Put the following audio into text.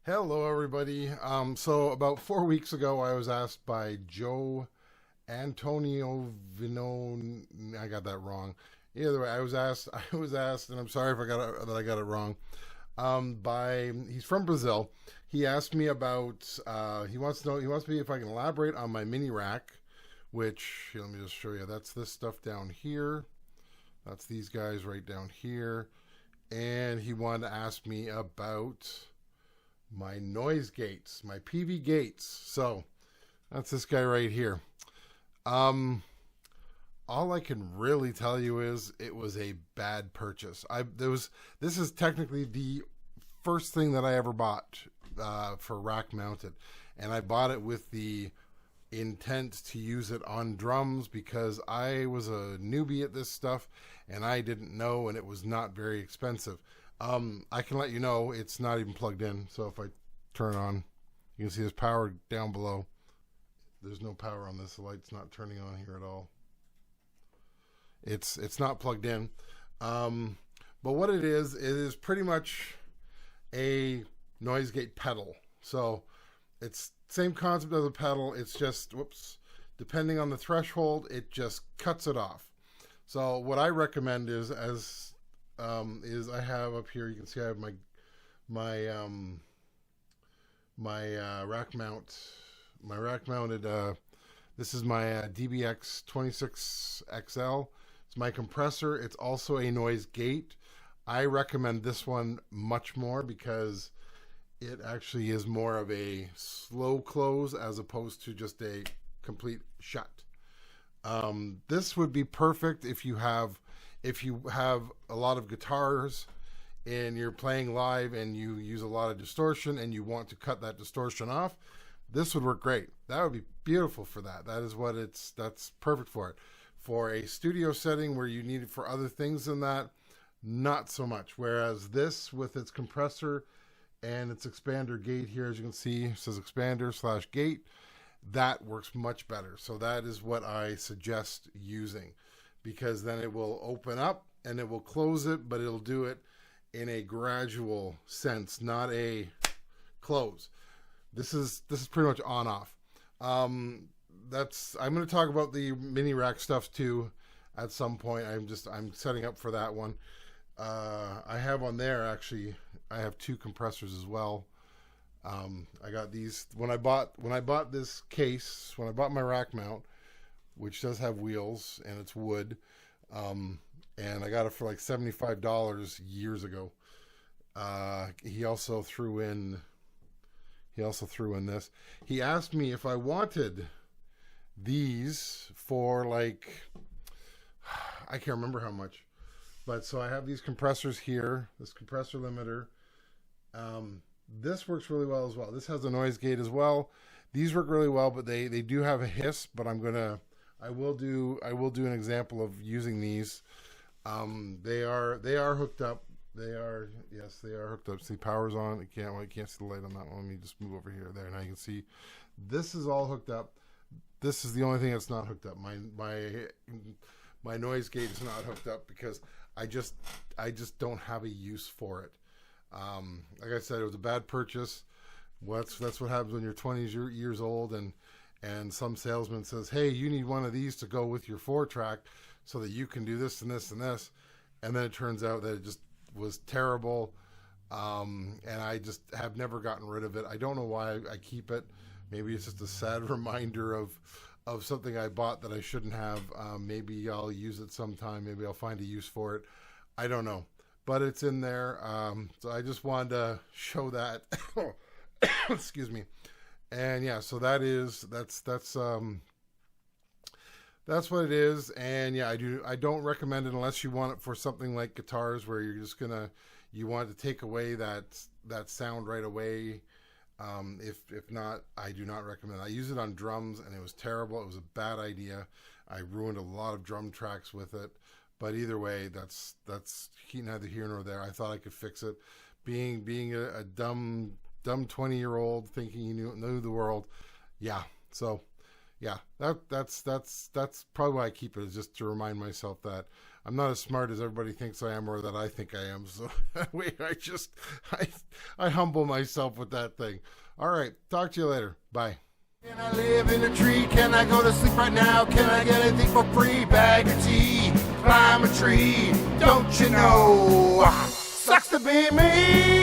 Hello, everybody. So about 4 weeks ago, I was asked by Joe Antonio Vino. I got that wrong. Either way, I was asked. I was asked, and I'm sorry if I got it wrong. He's from Brazil. He asked me about. He wants to know. He wants me if I can elaborate on my mini rack, which let me just show you. That's this stuff down here. That's these guys right down here, and he wanted to ask me about my noise gates, my Peavey gates. So that's this guy right here. All I can really tell you is it was a bad purchase. This is technically the first thing that I ever bought for rack mounted, and I bought it with the intent to use it on drums because I was a newbie at this stuff and I didn't know, and it was not very expensive. I can let you know it's not even plugged in. So if I turn it on, you can see there's power down below. There's no power on this. The light's not turning on here at all. It's not plugged in. But what it is pretty much a noise gate pedal. So it's same concept as a pedal. It's just, depending on the threshold, it just cuts it off. So what I recommend is I have up here, you can see I have my rack mounted. This is my DBX 26XL. It's my compressor. It's also a noise gate. I recommend this one much more because it actually is more of a slow close as opposed to just a complete shut. This would be perfect if you have a lot of guitars and you're playing live and you use a lot of distortion and you want to cut that distortion off. This would work great. That would be beautiful for that. That's perfect for it. For a studio setting where you need it for other things than that, not so much. Whereas this, with its compressor and its expander gate here, as you can see, it says expander/gate, that works much better. So that is what I suggest using, because then it will open up and it will close it, but it'll do it in a gradual sense, not a close. This is pretty much on off. I'm going to talk about the mini rack stuff too at some point. I'm setting up for that one. I have on there, actually, I have two compressors as well. I got these when I bought this case, when I bought my rack mount, which does have wheels and it's wood, and I got it for like $75 years ago. He also threw in this. He asked me if I wanted these for like, I can't remember how much, but so I have these compressors here, this compressor limiter. This works really well as well. This has a noise gate as well. These work really well, but they do have a hiss, but I will do an example of using these. They are hooked up. They are hooked up. See, power's on. You can't see the light on that one. Let me just move over here. There, now you can see this is all hooked up. This is the only thing that's not hooked up. My noise gate is not hooked up because I just don't have a use for it. Like I said, it was a bad purchase. That's what happens when you're 20 years old and some salesman says, hey, you need one of these to go with your 4-track so that you can do this and this and this. And then it turns out that it just was terrible. And I just have never gotten rid of it. I don't know why I keep it. Maybe it's just a sad reminder of something I bought that I shouldn't have. Maybe I'll use it sometime. Maybe I'll find a use for it. I don't know. But it's in there. So I just wanted to show that. Excuse me. And yeah, so that's what it is. And yeah, I don't recommend it unless you want it for something like guitars where you're just you want to take away that sound right away. If not, I do not recommend it. I use it on drums and it was terrible. It was a bad idea. I ruined a lot of drum tracks with it. But either way, that's neither here nor there. I thought I could fix it. Being a dumb 20-year-old thinking you knew the world. Yeah. So yeah, that's probably why I keep it, is just to remind myself that I'm not as smart as everybody thinks I am or that I think I am. So wait, I humble myself with that thing. All right. Talk to you later. Bye. Can I live in a tree? Can I go to sleep right now? Can I get anything for free? Bag of tea, climb a tree. Don't you know? Sucks to be me.